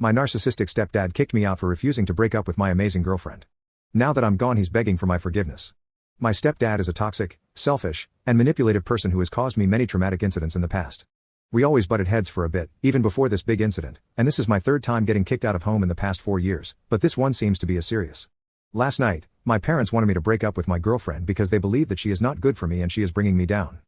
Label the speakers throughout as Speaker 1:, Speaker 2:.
Speaker 1: My narcissistic stepdad kicked me out for refusing to break up with my amazing girlfriend. Now that I'm gone, he's begging for my forgiveness. My stepdad is a toxic, selfish, and manipulative person who has caused me many traumatic incidents in the past. We always butted heads for a bit, even before this big incident, and this is my third time getting kicked out of home in the past 4 years, but this one seems to be as serious. Last night, my parents wanted me to break up with my girlfriend because they believe that she is not good for me and she is bringing me down.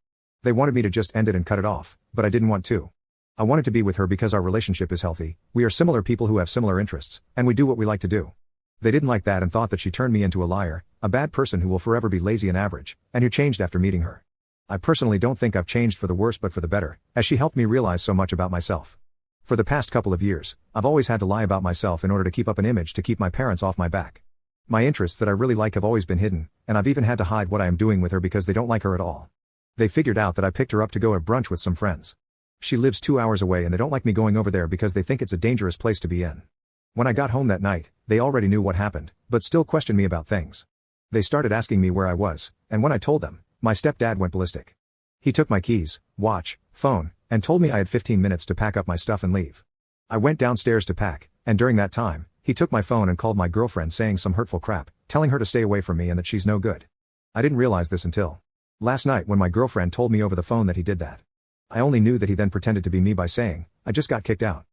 Speaker 1: They wanted me to just end it and cut it off, but I didn't want to. I wanted to be with her because our relationship is healthy, we are similar people who have similar interests, and we do what we like to do. They didn't like that and thought that she turned me into a liar, a bad person who will forever be lazy and average, and who changed after meeting her. I personally don't think I've changed for the worse but for the better, as she helped me realize so much about myself. For the past couple of years, I've always had to lie about myself in order to keep up an image to keep my parents off my back. My interests that I really like have always been hidden, and I've even had to hide what I am doing with her because they don't like her at all. They figured out that I picked her up to go have brunch with some friends. She lives 2 hours away and they don't like me going over there because they think it's a dangerous place to be in. When I got home that night, they already knew what happened, but still questioned me about things. They started asking me where I was, and when I told them, my stepdad went ballistic. He took my keys, watch, phone, and told me I had 15 minutes to pack up my stuff and leave. I went downstairs to pack, and during that time, he took my phone and called my girlfriend saying some hurtful crap, telling her to stay away from me and that she's no good. I didn't realize this until last night when my girlfriend told me over the phone that he did that. I only knew that he then pretended to be me by saying, "I just got kicked out.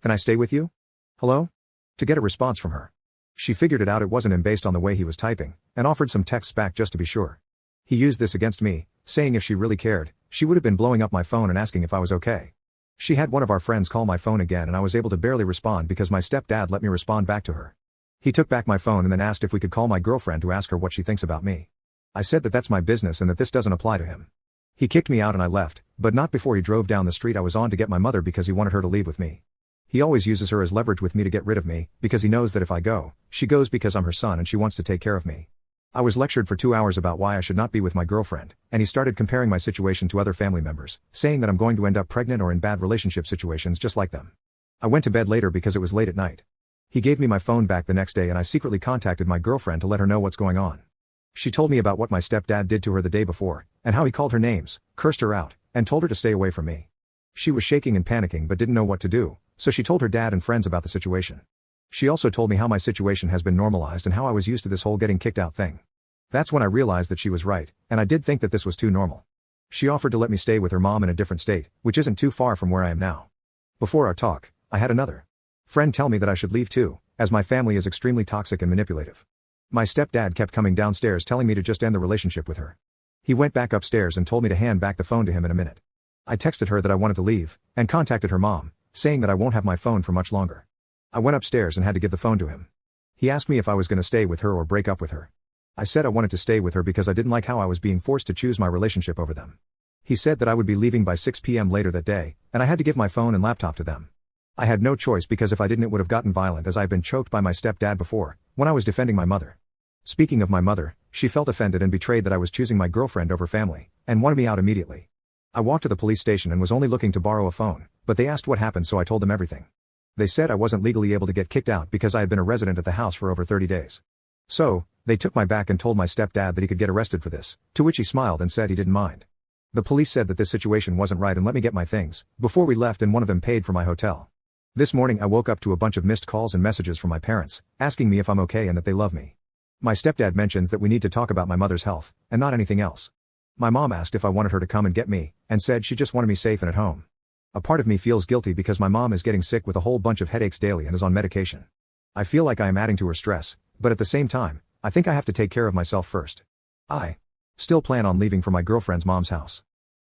Speaker 1: Can I stay with you? Hello?" To get a response from her. She figured it out it wasn't him based on the way he was typing, and offered some texts back just to be sure. He used this against me, saying if she really cared, she would have been blowing up my phone and asking if I was okay. She had one of our friends call my phone again and I was able to barely respond because my stepdad let me respond back to her. He took back my phone and then asked if we could call my girlfriend to ask her what she thinks about me. I said that that's my business and that this doesn't apply to him. He kicked me out and I left, but not before he drove down the street I was on to get my mother because he wanted her to leave with me. He always uses her as leverage with me to get rid of me, because he knows that if I go, she goes because I'm her son and she wants to take care of me. I was lectured for 2 hours about why I should not be with my girlfriend, and he started comparing my situation to other family members, saying that I'm going to end up pregnant or in bad relationship situations just like them. I went to bed later because it was late at night. He gave me my phone back the next day and I secretly contacted my girlfriend to let her know what's going on. She told me about what my stepdad did to her the day before, and how he called her names, cursed her out, and told her to stay away from me. She was shaking and panicking but didn't know what to do, so she told her dad and friends about the situation. She also told me how my situation has been normalized and how I was used to this whole getting kicked out thing. That's when I realized that she was right, and I did think that this was too normal. She offered to let me stay with her mom in a different state, which isn't too far from where I am now. Before our talk, I had another friend tell me that I should leave too, as my family is extremely toxic and manipulative. My stepdad kept coming downstairs telling me to just end the relationship with her. He went back upstairs and told me to hand back the phone to him in a minute. I texted her that I wanted to leave, and contacted her mom, saying that I won't have my phone for much longer. I went upstairs and had to give the phone to him. He asked me if I was going to stay with her or break up with her. I said I wanted to stay with her because I didn't like how I was being forced to choose my relationship over them. He said that I would be leaving by 6 p.m. later that day, and I had to give my phone and laptop to them. I had no choice because if I didn't it would have gotten violent as I had been choked by my stepdad before, when I was defending my mother. Speaking of my mother, she felt offended and betrayed that I was choosing my girlfriend over family, and wanted me out immediately. I walked to the police station and was only looking to borrow a phone, but they asked what happened so I told them everything. They said I wasn't legally able to get kicked out because I had been a resident at the house for over 30 days. So, they took my back and told my stepdad that he could get arrested for this, to which he smiled and said he didn't mind. The police said that this situation wasn't right and let me get my things, before we left, and one of them paid for my hotel. This morning I woke up to a bunch of missed calls and messages from my parents, asking me if I'm okay and that they love me. My stepdad mentions that we need to talk about my mother's health, and not anything else. My mom asked if I wanted her to come and get me, and said she just wanted me safe and at home. A part of me feels guilty because my mom is getting sick with a whole bunch of headaches daily and is on medication. I feel like I am adding to her stress, but at the same time, I think I have to take care of myself first. I still plan on leaving for my girlfriend's mom's house.